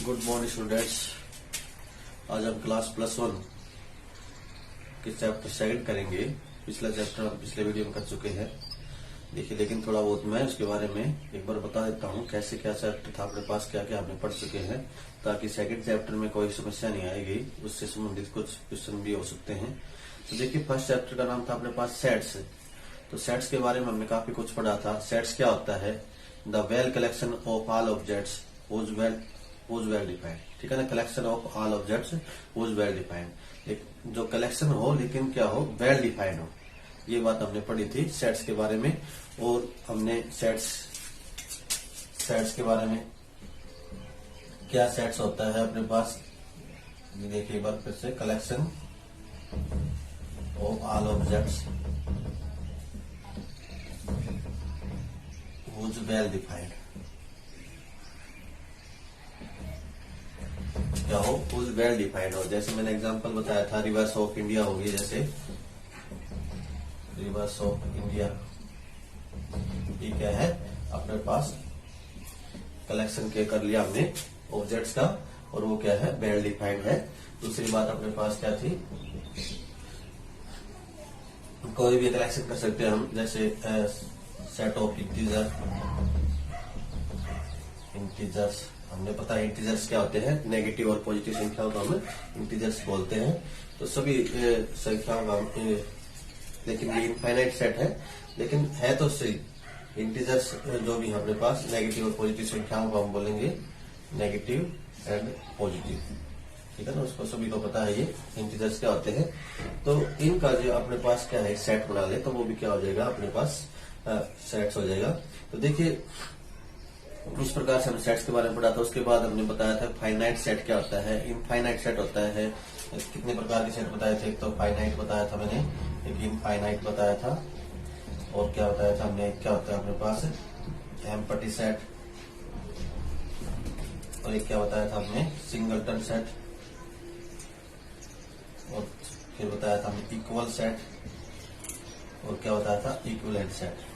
Good morning students. आज हम class +1 के चैप्टर सेकंड करेंगे। पिछला चैप्टर हम पिछले वीडियो में कर चुके हैं। देखिए, लेकिन थोड़ा बहुत मैं उसके बारे में एक बार बता देता हूँ कैसे क्या चैप्टर था अपने पास, क्या क्या हमने पढ़ चुके हैं, ताकि सेकंड चैप्टर में कोई समस्या नहीं आएगी। उससे संबंधित कुछ क्वेश्चन भी हो सकते हैं। तो देखिए, फर्स्ट चैप्टर का नाम था अपने पास सेट्स। तो सेट्स के बारे में हमने काफी कुछ पढ़ा था। सेट्स क्या होता है? The well collection of all objects was well defined. ठीक है ना, collection of all objects was well defined. जो कलेक्शन हो लेकिन क्या हो, वेल डिफाइंड हो। ये बात हमने पढ़ी थी सेट्स के बारे में। और हमने सेट्स के बारे में क्या सेट्स होता है अपने पास, देखिए एक बार फिर से, collection of all objects was well defined. क्या हो, वॉज वेल डिफाइंड हो। जैसे मैंने एग्जांपल बताया था, रिवर्स ऑफ इंडिया होगी। जैसे रिवर्स ऑफ इंडिया, ये क्या है अपने पास, कलेक्शन के कर लिया हमने ऑब्जेक्ट्स का, और वो क्या है, वेल डिफाइंड है। दूसरी बात अपने पास क्या थी, कोई भी कलेक्शन कर सकते हैं हम, जैसे सेट ऑफ इंटीजर्स। हमने पता है इंटीजर्स क्या होते हैं, नेगेटिव और पॉजिटिव संख्याओं को हम इंटीजर्स बोलते हैं। तो सभी संख्याओं का लेकिन ये इनफाइनाइट सेट है, लेकिन है तो सही इंटीजर्स जो भी है अपने पास, नेगेटिव और पॉजिटिव संख्याओं को हम बोलेंगे नेगेटिव एंड पॉजिटिव। ठीक है ना, उसको सभी को पता है ये इंटीजर्स क्या होते हैं। तो इनका जो अपने पास क्या है, सेट बना ले तो वो भी क्या हो जाएगा अपने पास, सेट्स हो जाएगा। तो देखिए, इस प्रकार से हमने सेट्स के बारे में पढ़ा था। उसके बाद हमने बताया था फाइनाइट सेट क्या होता है, इनफाइनाइट सेट होता है। कितने प्रकार के सेट बताए थे, एक तो फाइनाइट बताया था मैंने, एक इनफाइनाइट बताया था, और क्या बताया था हमने, क्या होता है अपने पास एम्प्टी सेट, और एक क्या बताया था हमने, सिंगलटन सेट, और फिर बताया था हमने इक्वल सेट, और क्या बताया था, इक्विवेलेंट सेट।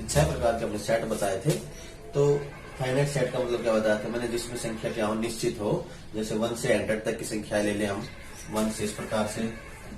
6 प्रकार के हमने सेट बताए थे। तो फाइनाइट सेट का मतलब क्या बताया था मैंने, जिसमें संख्या क्या हो, निश्चित हो। जैसे 1 से 100 तक की संख्या ले लें हम, 1 से इस प्रकार से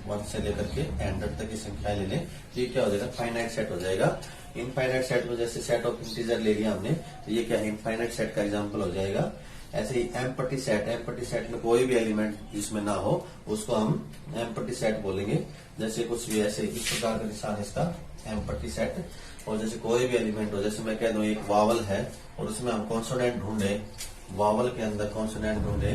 1 से लेकर के 100 तक की संख्या ले लें, ये क्या हो जाएगा, फाइनाइट सेट हो जाएगा। इनफाइनाइट सेट में जैसे सेट ऑफ इंटीजर ले लिया हमने, तो ये क्या है, इनफाइनाइट सेट का एग्जाम्पल हो जाएगा। ऐसे ही एम्प्टी सेट में कोई भी एलिमेंट जिसमें ना हो उसको हम एम्प्टी सेट बोलेंगे। जैसे कुछ भी ऐसे इस प्रकार का निशान इसका एम्प्टी सेट। और जैसे कोई भी एलिमेंट हो, जैसे मैं कह दूं एक वावल है और उसमें हम कॉन्सोनेंट ढूंढे, वावल के अंदर कॉन्सोनेंट ढूंढे,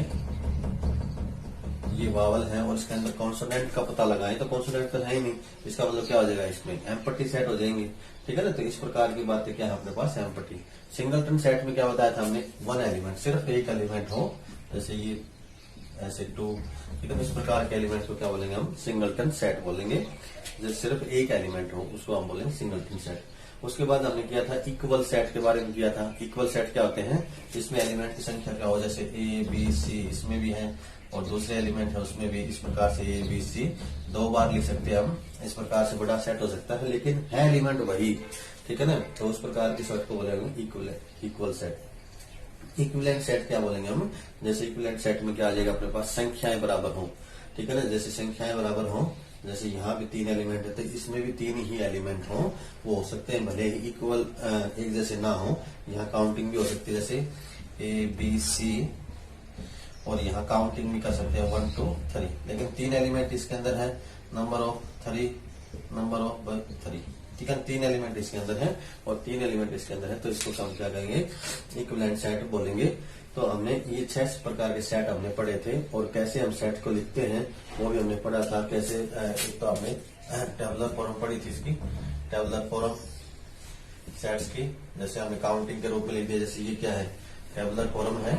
ये वावल है और इसके अंदर कॉन्सोनेंट का पता लगाएं, तो कॉन्सोनेंट तो है ही नहीं, इसका मतलब क्या हो जाएगा, इसमें एम्प्टी सेट हो जाएंगे। ठीक है ना, तो इस प्रकार की बातें क्या है अपने पास, एम्प्टी। सिंगलटन सेट में क्या बताया था हमने, 1 एलिमेंट, सिर्फ एक एलिमेंट हो, जैसे ये ऐसे 2। ठीक है, इस प्रकार के एलिमेंट को क्या बोलेंगे हम, सिंगलटन सेट बोलेंगे। जब सिर्फ एक एलिमेंट हो उसको हम बोलेंगे सिंगलटन सेट। उसके बाद हमने किया था इक्वल सेट के बारे में किया था। इक्वल सेट क्या होते हैं, इसमें एलिमेंट की संख्या क्या हो, जैसे ए बी सी इसमें भी है, और दूसरे एलिमेंट है उसमें भी इस प्रकार से ए बी सी 2 बार लिख सकते हैं हम। इस प्रकार से बड़ा सेट हो सकता है, लेकिन है एलिमेंट वही। ठीक है ना, तो उस प्रकार की सेट को बोलेंगे इक्वल सेट। इक्विवेलेंट सेट क्या बोलेंगे हम, जैसे इक्विवेलेंट सेट में क्या आ जाएगा अपने पास, संख्याएं बराबर हो। ठीक है ना, जैसे संख्याएं बराबर हो, जैसे यहाँ भी 3 एलिमेंट है तो इसमें भी 3 ही एलिमेंट हो, वो हो सकते हैं, भले ही इक्वल एक जैसे ना हो। यहाँ काउंटिंग भी हो सकती है, जैसे ए बी सी, और यहाँ काउंटिंग भी कर सकते हैं 1 2 3, लेकिन 3 एलिमेंट इसके अंदर है, नंबर ऑफ 3, नंबर ऑफ 3। ठीक है, 3 एलिमेंट इसके अंदर है और 3 एलिमेंट इसके अंदर है, तो इसको हम क्या कहेंगे, इक्विवेलेंट सेट बोलेंगे। तो हमने ये 6 प्रकार के सेट हमने पढ़े थे, और कैसे हम सेट को लिखते हैं वो भी हमने पढ़ा था। कैसे, एक तो हमने टेबुलर फॉर्म पढ़ी थी इसकी, टेबुलर फॉर्म सेट्स की, जैसे हमने काउंटिंग के रूप में लिख दिया। जैसे ये क्या है, टेबुलर फॉर्म है।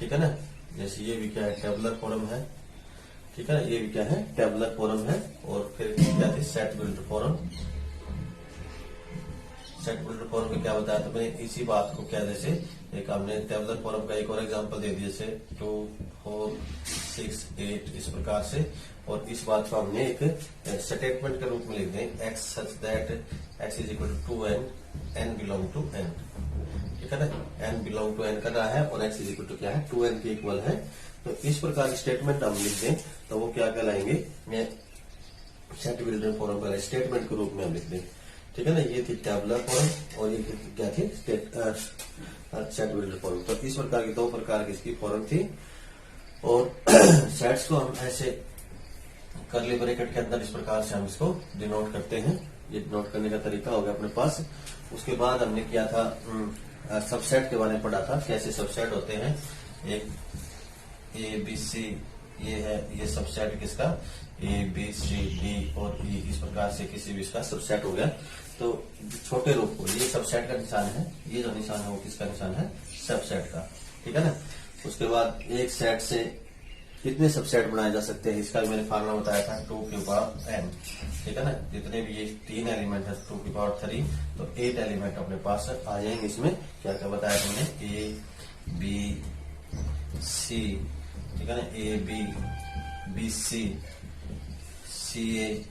ठीक है ना, जैसे ये भी क्या है, टेबुलर फॉर्म है। ठीक है, ये भी क्या है, टेबुलर फॉर्म है। और फिर क्या थी, set builder form. Set builder form में क्या बताया था मैंने, इसी बात को क्या, जैसे एक हमने टेबुलर फॉर्म का एक और एग्जांपल दे दिया, जैसे 2 4 6 8 इस प्रकार से। और इस बात को हमने एक स्टेटमेंट के रूप में लिख दें, x such that x is equal to n, n belong to n। ठीक है ना, एन बिलोंग टू एन कर रहा है और एक्स इज इक्वल टू क्या है 2n के इक्वल है। तो इस प्रकार की स्टेटमेंट हम लिख दें तो वो क्या कहलाएंगे, सेट बिल्डर फॉर्म का स्टेटमेंट के रूप में हम लिख दें। ठीक है ना, ये थी टैबुलर फॉर्म और ये क्या थी सेट बिल्डर फॉर्म। तो इस प्रकार की 2 प्रकार की इसकी फॉर्म थी। और सेट्स को हम ऐसे करली ब्रैकेट के अंदर इस प्रकार से हम इसको डिनोट करते हैं। ये डिनोट करने का तरीका हो गया अपने पास। उसके बाद हमने किया था सबसेट के बारे में पढ़ा था, कैसे सबसेट होते हैं। एक ए बी सी ये है, ये सबसेट किसका ए बी सी डी और ई, इस प्रकार से किसी भी इसका सबसेट हो गया। तो छोटे रूप को ये सबसेट का निशान है, ये जो निशान है वो किसका निशान है, सबसेट का। ठीक है ना। उसके बाद एक सेट से कितने सबसेट बनाए जा सकते हैं, इसका भी मैंने फार्मूला बताया था 2 की पावर n। ठीक है ना, जितने भी ये 3 एलिमेंट है 2 की पावर 3, तो 8 एलिमेंट अपने पास आ जाएंगे। इसमें क्या क्या बताया तुमने, ए बी सी, ठीक है ना, ए बी बी सी सी ए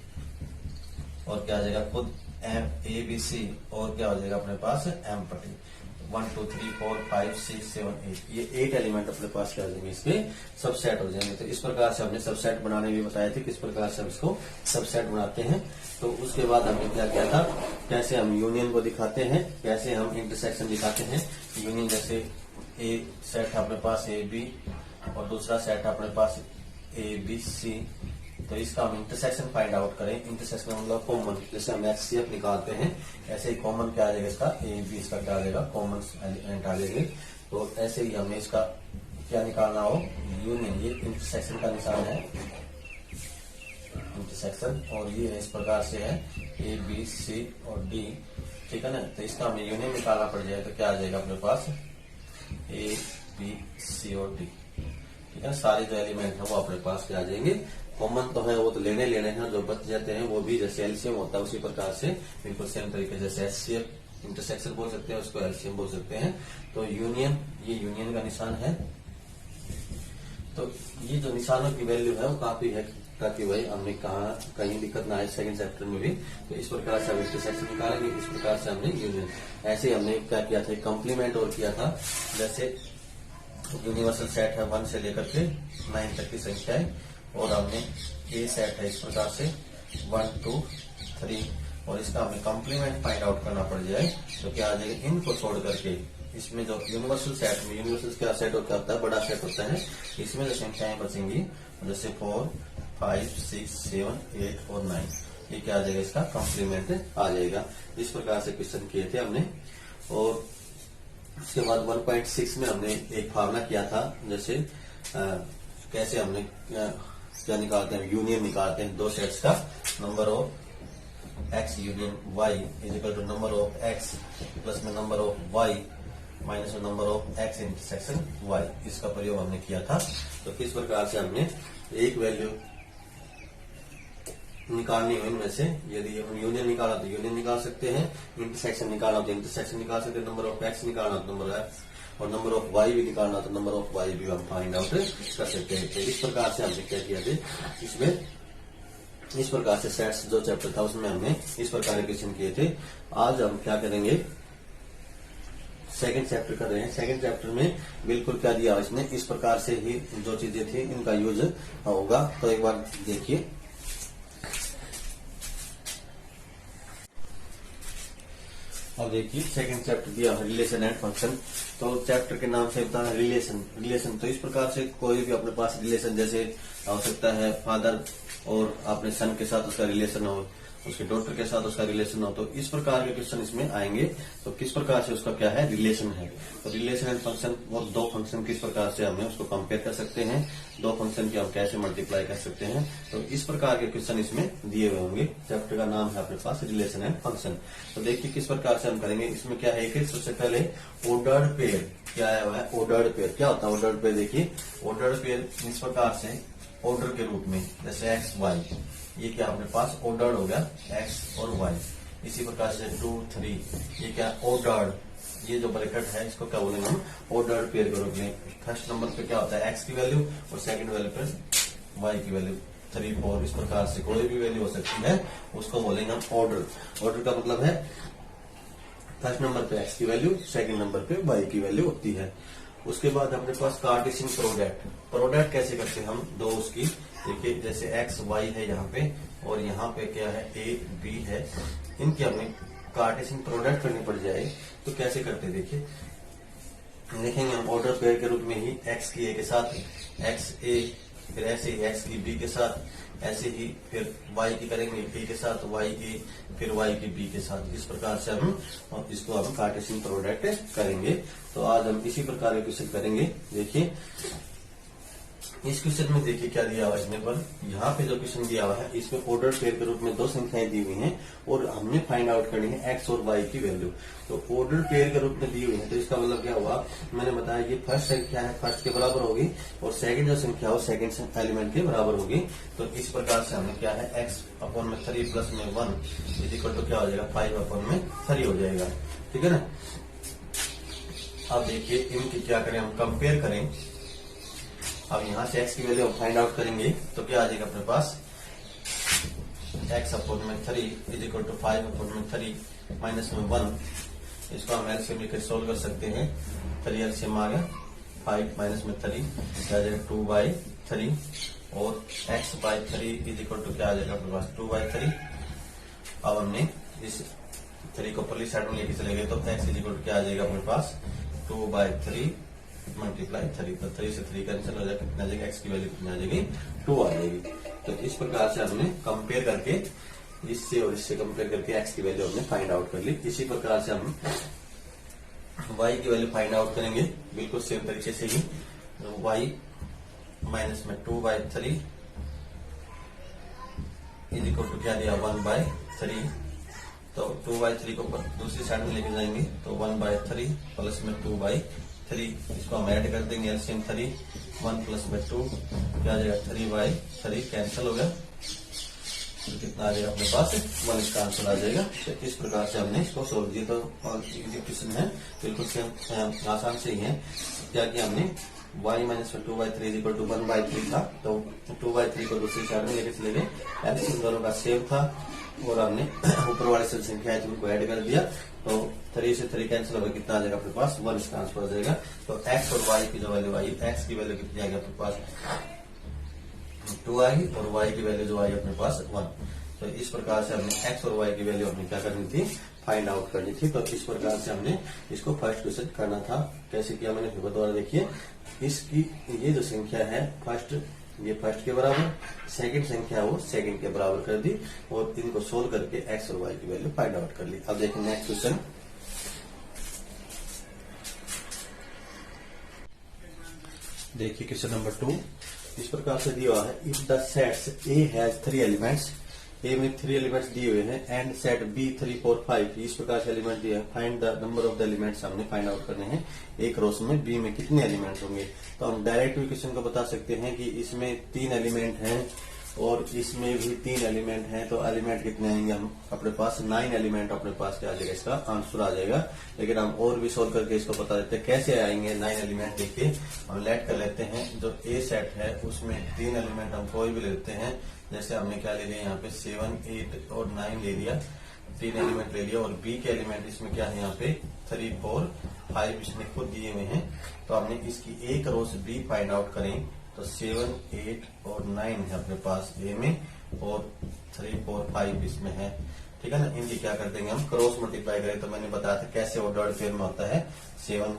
और क्या आ जाएगा खुद एम ए बी सी और क्या हो जाएगा अपने पास एम पटी 1 2 3 4 5 6 7 8, ये 8 एलिमेंट अपने पास क्या हो जाएंगे, इसके सबसेट हो जाएंगे। तो इस प्रकार से हमने सबसेट बनाने भी बताए थे, किस प्रकार से हम इसको सबसेट बनाते हैं। तो उसके बाद हमने क्या किया था, कैसे हम यूनियन को दिखाते हैं, कैसे हम इंटरसेक्शन दिखाते हैं। यूनियन जैसे ए सेट है अपने पास ए बी और दूसरा सेट है अपने पास ए बी सी, तो इसका हम इंटरसेक्शन फाइंड आउट करें। इंटरसेक्शन मतलब कॉमन, जैसे हम एचसीएफ निकालते हैं ऐसे ही कॉमन क्या आ जाएगा, इसका ए बी इसका क्या आ जाएगा, कॉमन एलिमेंट आ जाएंगे। तो ऐसे ही हमें इसका क्या निकालना हो, यूनियन, ये इंटरसेक्शन का निशान है इंटरसेक्शन, और ये है इस प्रकार से है ए बी सी और डी। ठीक है ना, तो इसका हमें यूनियन निकालना पड़ जाए तो क्या आ जाएगा अपने पास ए बी सी और डी। ठीक है, सारे जो एलिमेंट है वो अपने पास क्या आ जाएंगे, कॉमन तो है, वो तो लेने हैं, जो बच जाते हैं वो भी जैसे एलसीएम होता है उसी प्रकार से बिल्कुल सेम तरीके जैसे एचसीएफ इंटरसेक्शन बोल सकते हैं, उसको एलसीएम बोल सकते हैं। तो यूनियन, ये यूनियन का निशान है। तो ये जो निशानों की वैल्यू है वो काफी है, ताकि भाई हमने कहा कहीं दिक्कत ना आए सेकंड चैप्टर में भी। तो इस प्रकार से हम इंटरसेक्शन निकालेंगे, इस प्रकार से हमने यूनियन। ऐसे हमने क्या किया था, कॉम्प्लीमेंट और किया था। जैसे यूनिवर्सल सेट है 1 से लेकर के 9 तक की संख्या है, और हमने ए सेट है इस प्रकार से 1 2 3, और इसका हमें कॉम्प्लीमेंट फाइंड आउट करना पड़ जाए तो क्या आ जाएगा, इनको छोड़ करके इसमें जो यूनिवर्सल सेट में, यूनिवर्सल क्या सेट होता है, बड़ा सेट होता है, इसमें जो संख्याएं बचेंगी जैसे 4 5 6 7 8 और 9, ये क्या आ जाएगा, इसका कॉम्प्लीमेंट आ जाएगा। इस प्रकार से क्वेश्चन किए थे हमने। और उसके बाद 1.6 में हमने एक फार्मूला किया था, जैसे कैसे हमने क्या निकालते हैं, यूनियन निकालते हैं दो सेट्स का, number of X union Y is equal to number of X plus में नंबर ऑफ वाई माइनस में number of X intersection Y, इसका प्रयोग हमने किया था। तो किस प्रकार से हमने एक वैल्यू निकालनी हो इनमें से, यदि हम यूनियन निकाला तो यूनियन निकाल सकते हैं, इंटरसेक्शन निकालना तो इंटरसेक्शन निकाल सकते हैं, नंबर ऑफ एक्स निकालना तो नंबर एक्स, और नंबर ऑफ वाई भी निकालना तो नंबर ऑफ वाई भी हम फाइंड आउट कर सकते हैं। तो इस प्रकार से हमने क्या किया थे इसमें, इस प्रकार से सेट्स जो चैप्टर था उसमें हमने इस प्रकार के क्वेश्चन किए थे। आज हम क्या करेंगे, सेकंड चैप्टर कर रहे हैं। सेकंड चैप्टर में बिल्कुल क्या दिया इसने, इस प्रकार से ही जो चीजें थी इनका यूज होगा। तो एक बार देखिए, अब देखिए सेकंड चैप्टर दिया रिलेशन एंड फंक्शन। तो चैप्टर के नाम से बता है रिलेशन। रिलेशन तो इस प्रकार से कोई भी अपने पास रिलेशन, जैसे हो सकता है फादर और अपने सन के साथ उसका रिलेशन हो, उसके डॉटर के साथ उसका रिलेशन हो, तो इस प्रकार के क्वेश्चन इसमें आएंगे। तो किस प्रकार से उसका क्या है, रिलेशन है। तो रिलेशन एंड फंक्शन, वो दो फंक्शन किस प्रकार से हमें उसको कंपेयर कर सकते हैं, दो फंक्शन की हम कैसे मल्टीप्लाई कर सकते हैं, तो इस प्रकार के क्वेश्चन इसमें दिए हुए होंगे। चैप्टर का नाम है अपने पास रिलेशन एंड फंक्शन। तो देखिए किस प्रकार से हम करेंगे। इसमें क्या है कि सबसे पहले ऑर्डर्ड पेयर क्या आया हुआ है, ऑर्डर्ड पेयर क्या होता है ऑर्डर्ड पेयर। देखिए ऑर्डर्ड पेयर इस प्रकार से ऑर्डर के रूप में, जैसे एक्स वाई, ये क्या अपने पास ऑर्डर्ड हो गया एक्स और वाई। इसी प्रकार से 2 3, ये क्या ऑर्डर्ड, ये जो ब्रैकेट है इसको क्या बोलेंगे हम, ऑर्डर्ड पेयर के रूप में। फर्स्ट नंबर पे क्या होता है एक्स की वैल्यू और सेकंड वैल्यू पे वाई की वैल्यू 3 4, इस प्रकार से कोई भी वैल्यू हो सकती है, उसको बोलेंगे हम ऑर्डर। ऑर्डर का मतलब है फर्स्ट नंबर पे एक्स की वैल्यू, सेकंड नंबर पे वाई की वैल्यू होती है। उसके बाद अपने पास कार्टेशियन प्रोडक्ट। प्रोडक्ट कैसे करते हैं हम, दो उसकी, देखिए जैसे एक्स वाई है यहाँ पे और यहाँ पे क्या है ए बी है, इनकी हमें कार्टेशियन प्रोडक्ट करनी पड़ जाए तो कैसे करते देखिए, देखेंगे हम ऑर्डर पेयर के रूप में ही एक्स की ए के साथ एक्स ए, फिर ऐसे ही एक्स की बी के साथ, ऐसे ही फिर वाई की करेंगे ए के साथ वाई ए, फिर वाई की बी के साथ। इस प्रकार से हम इसको हम कार्टेशियन प्रोडक्ट करेंगे। तो आज हम इसी प्रकार के क्वेश्चन करेंगे। देखिए इस क्वेश्चन में देखिए क्या दिया हुआ है इसमें, पर यहाँ पे जो क्वेश्चन दिया हुआ है इसमें ऑर्डर पेयर के रूप में दो संख्याएं दी हुई हैं और हमने फाइंड आउट करनी है एक्स और वाई की वैल्यू। तो ऑर्डर पेयर के रूप में दी हुई है तो इसका मतलब क्या हुआ, मैंने बताया ये फर्स्ट संख्या है फर्स्ट के बराबर होगी और सेकंड जो संख्या हो सेकंड एलिमेंट के बराबर होगी। तो इस प्रकार से हमने क्या है एक्स अपॉन में 3 प्लस में 1 इज इक्वल टू क्या हो जाएगा 5 अपॉन में 3 हो जाएगा, ठीक है ना। अब देखिए इनकी क्या करें, हम कंपेयर करें। अब यहां से x की वैल्यू हम फाइंड आउट करेंगे तो क्या आ जाएगा अपने पास, x अपॉन में 3 इज इक्वल टू 5 अपॉन में 3 माइनस में 1। इसको हम एलसीएम लेकर सोल्व कर सकते हैं। 3 एलसीएम आ गया, 5 माइनस में 3 क्या आ जाएगा 2/3 और x/3 इज इक्वल टू क्या आ जाएगा अपने पास 2/3। अब हमने इस 3 को परली साइड में लेके चले गए तो x इज इक्वल टू क्या आ जाएगा अपने पास 2/3 मल्टीप्लाई 3। तो 3 से 3 कैंसिल हो जाएगा, कितना आ जाएगा एक्स की वैल्यू कितनी आ जाएगी 2 आ जाएगी। तो इस प्रकार से हमने कंपेयर करके इससे और इससे कंपेयर करके एक्स की वैल्यू हमने फाइंड आउट कर ली। इसी प्रकार से हम वाई की वैल्यू फाइंड आउट करेंगे बिल्कुल सेम तरीके से ही। वाई माइनस में 2/3 इज इक्वल टू क्या दिया 1/3। तो 2/3 को दूसरी साइड में लेके जाएंगे तो 1/3 प्लस में 2/3 इसको हम ऐड कर देंगे एलसीएम 3 1 प्लस में 2 क्या आ जाएगा 3/3 कैंसिल हो गया तो कितना आ जाएगा अपने पास 1 इसका आंसर आ जाएगा। तो इस प्रकार से हमने इसको सोल्व किया। तो इजी क्वेश्चन है बिल्कुल सेम आसान से ही है। क्या किया हमने y minus 2/3 is equal to 1/3 था तो 2/3 को दूसरी साइड में लेके चले गए, एलसीएम दोनों का सेम था और हमने ऊपर वाले सब संख्याएं थी उनको ऐड कर दिया तो 3 से 3 कैंसिल होगा, कितना आ जाएगा अपने पास 1 इसका आंसर हो जाएगा। तो x और y की जो वैल्यू आई, x की वैल्यू कितनी आएगी अपने पास 2 आएगी और y की वैल्यू जो आई अपने पास 1। तो इस प्रकार से हमने x और y की वैल्यू हमने क्या करनी थी फाइंड आउट करनी थी। तो इस प्रकार से हमने इसको फर्स्ट क्वेश्चन करना था। कैसे किया मैंने फिर दोबारा देखिए, इसकी ये जो संख्या है फर्स्ट ये फर्स्ट के बराबर, सेकंड संख्या वो सेकंड के बराबर कर दी और इनको सोल्व करके एक्स और वाई की वैल्यू फाइंड आउट कर ली। अब देखिए नेक्स्ट क्वेश्चन। देखिए क्वेश्चन नंबर 2 इस प्रकार से दिया हुआ है, if the sets A has 3 elements, A में 3 एलिमेंट्स दिए हुए हैं एंड सेट बी 3 4 5 इस प्रकार से एलिमेंट दिया है। Find the number of the elements हमने फाइंड आउट करने हैं। एक रोस में बी में कितने एलिमेंट्स होंगे। तो हम डायरेक्ट क्वेश्चन को बता सकते हैं कि इसमें 3 एलिमेंट हैं और इसमें भी 3 एलिमेंट हैं तो एलिमेंट कितने आएंगे हम अपने पास 9 एलिमेंट अपने पास क्या आ जाएगा इसका आंसर आ जाएगा। लेकिन हम और भी सोल्व करके इसको बता देते हैं कैसे आएंगे 9 एलिमेंट। देखिए हम लेट कर लेते हैं, जो ए सेट है उसमें 3 एलिमेंट हम कोई भी लेते हैं। जैसे हमने क्या ले लिया यहाँ पे 7 8 और 9 ले लिया, 3 एलिमेंट ले लिया और बी के एलिमेंट इसमें क्या है यहाँ पे 3 4 5 इसमें खुद दिए हुए हैं। तो हमने इसकी एक रो से बी फाइंड आउट करें तो 7 8 और 9 है अपने पास ए में और 3 4 5 इसमें है, ठीक है ना। इनकी क्या कर देंगे हम क्रॉस मल्टीप्लाई करें तो मैंने बताया था कैसे ऑर्डर्ड पेयर में होता है 7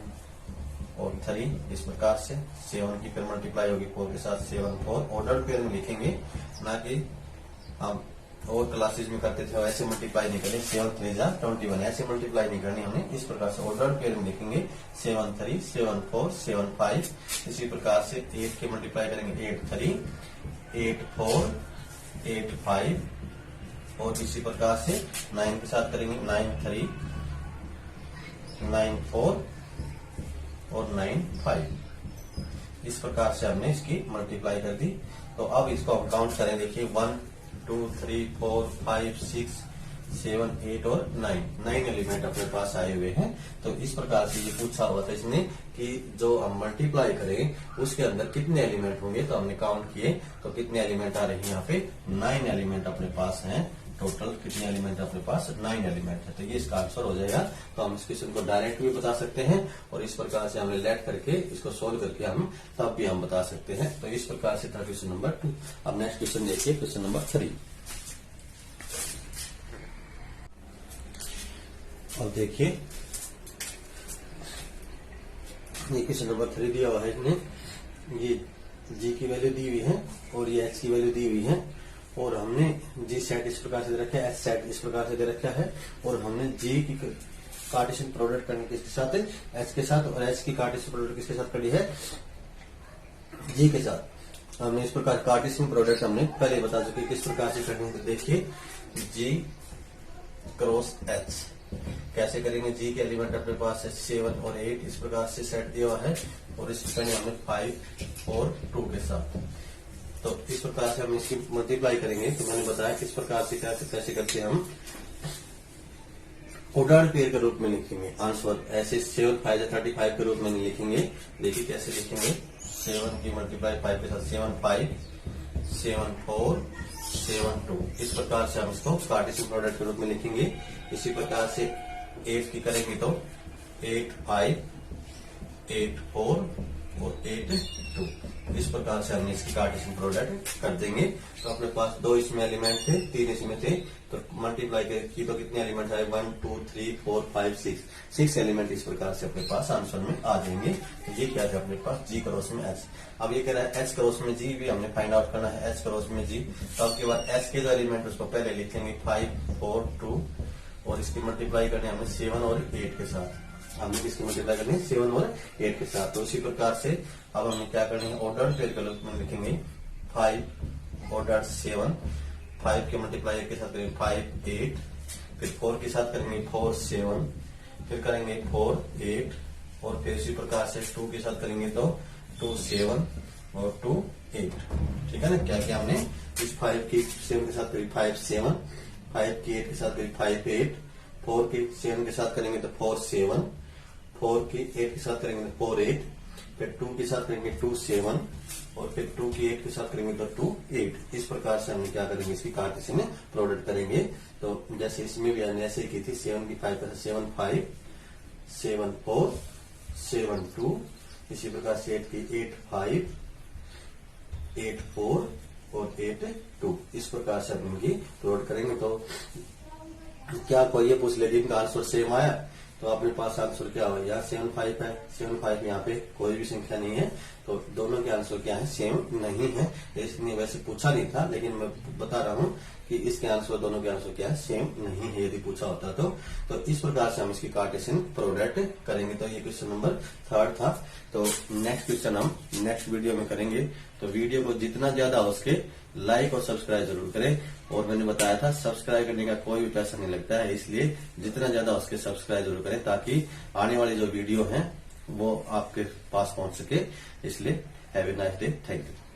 और 3 इस प्रकार से 7 की फिर मल्टीप्लाई होगी 4 के साथ 7 4 ऑर्डर पेयर में लिखेंगे, ना कि हम और क्लासेज में करते थे ऐसे मल्टीप्लाई नहीं करें 7 3 जा 21 ऐसे मल्टीप्लाई नहीं करनी हमने। इस प्रकार से ऑर्डर पेयर में लिखेंगे 7 3 7 4 7 5। इसी प्रकार से 8 के मल्टीप्लाई करेंगे 8 3 8 4 8 5 और इसी प्रकार से 9 के साथ करेंगे 9 3 9 4 और 9 5। इस प्रकार से हमने इसकी मल्टीप्लाई कर दी। तो अब इसको हम काउंट करें, देखिए 1 2 3 4 5 6 7 8 और 9 एलिमेंट अपने पास आए हुए हैं। तो इस प्रकार से ये पूछा हुआ था इसने कि जो हम मल्टीप्लाई करें उसके अंदर कितने एलिमेंट होंगे। तो हमने काउंट किए तो कितने एलिमेंट आ रहे हैं यहाँ पे 9 एलिमेंट अपने पास हैं। टोटल कितने एलिमेंट है अपने पास, 9 एलिमेंट है। तो ये इसका आंसर हो जाएगा। तो हम इस क्वेश्चन को डायरेक्ट भी बता सकते हैं और इस प्रकार से हमने लेट करके इसको सोल्व करके हम तब भी हम बता सकते हैं। तो इस प्रकार से था क्वेश्चन नंबर 2। अब नेक्स्ट क्वेश्चन देखिए, क्वेश्चन नंबर 3। अब देखिए ये क्वेश्चन नंबर 3 दिया हुआ है इसने, ये जी की वैल्यू दी हुई है और ये एच की वैल्यू दी हुई है और हमने जी सेट इस प्रकार से दे रखा है, एच सेट इस प्रकार से दे रखा है और हमने जी की कार्टेशियन प्रोडक्ट करने किसके साथ है, एच के साथ, और एच की कार्टेशियन प्रोडक्ट किसके साथ करी है, जी के साथ। हमने इस प्रकार कार्टेशियन प्रोडक्ट हमने पहले बता चुके किस प्रकार से करनी है। तो देखिए जी क्रॉस एच कैसे करेंगे। जी के एलिमेंट अपने पास है 7 और 8 इस प्रकार से सेट दिया हुआ है और इसकी करेंगे हमने 5 और 2 के साथ। तो इस प्रकार से हम इसकी मल्टीप्लाई करेंगे। तो मैंने बताया किस प्रकार से कैसे करके हम ऑर्डर्ड पेयर के रूप में लिखेंगे आंसर। ऐसे 7 5 35 के रूप में नहीं लिखेंगे। देखिए कैसे लिखेंगे, 7 की मल्टीप्लाई 5 के साथ 7 5 7 4 7 2 इस प्रकार से हम इसको कार्टेशियन प्रोडक्ट के रूप में लिखेंगे। इसी प्रकार से 8 की करेंगे तो 8 5 8 4 और 8 2 इस प्रकार से हमने इसकी कार्टेशियन प्रोडक्ट कर देंगे। तो अपने पास 2 इसमें एलिमेंट थे, 3 इसमें थे, तो मल्टीप्लाई की तो कितने एलिमेंट आए 1 2 3 4 5 6 एलिमेंट इस प्रकार से अपने पास आंसर में आ जाएंगे। तो ये क्या है अपने पास जी क्रॉस में एच। अब ये कह रहा है एच क्रॉस में जी भी हमने फाइंड आउट करना है, एच क्रॉस में जी। तो अब के बाद एच के जो एलिमेंट उसको पहले लिखेंगे 5 4 2 और इसकी मल्टीप्लाई करनी है हमें 7 और 8 के साथ। हमने किसकी मल्टीप्लाई करनी है 7 और 8 के साथ। तो इसी प्रकार से अब हमें क्या करनी है, ऑर्डर पेयर के रूप में लिखेंगे 5 ऑर्डर 7 5 के मल्टीप्लाई के साथ करेंगे 5 8 फिर 4 के साथ करेंगे 4 7 फिर करेंगे 4 8 और फिर इसी प्रकार से 2 के साथ करेंगे तो 2 7 और 2 8। ठीक है ना। क्या क्या हमने इस 5 की 7 के साथ करेंगे 5 7 5 की 8 के साथ करेंगे 5 8 4 की 7 के साथ करेंगे तो 4 7 4 की 8 के साथ करेंगे तो 4 8 फिर 2 के साथ करेंगे 2 7 और फिर 2 की 8 के साथ करेंगे तो 2 8। इस प्रकार से हम क्या करेंगे, इसकी कार्टेशियन प्रोडक्ट करेंगे। तो जैसे इसमें भी हमने ऐसे की थी 7 की 5 7 5 7 4 7 2 इसी प्रकार से 8 की 8 5 8 4 और 8 2 इस प्रकार से हम इनकी प्रोडक्ट करेंगे। तो क्या कोई ये पूछ ले इनका आंसर सेम आया, तो अपने पास आंसर क्या हो यार 7 5 है। 7 5 यहाँ पे कोई भी संख्या नहीं है, तो दोनों के आंसर क्या है, सेम नहीं है। इसने वैसे पूछा नहीं था, लेकिन मैं बता रहा हूँ कि इसके आंसर दोनों के आंसर क्या है, सेम नहीं है। यदि पूछा होता तो इस प्रकार से हम इसकी कार्टेशियन प्रोडक्ट करेंगे। तो ये क्वेश्चन नंबर 3 था। तो नेक्स्ट क्वेश्चन हम नेक्स्ट वीडियो में करेंगे। तो वीडियो को जितना ज्यादा हो सके लाइक और सब्सक्राइब जरूर करें। और मैंने बताया था सब्सक्राइब करने का कोई भी पैसा नहीं लगता है, इसलिए जितना ज्यादा हो सके सब्सक्राइब जरूर करें ताकि आने वाली जो वीडियो है वो आपके पास पहुंच सके। इसलिए have a nice day, thank you.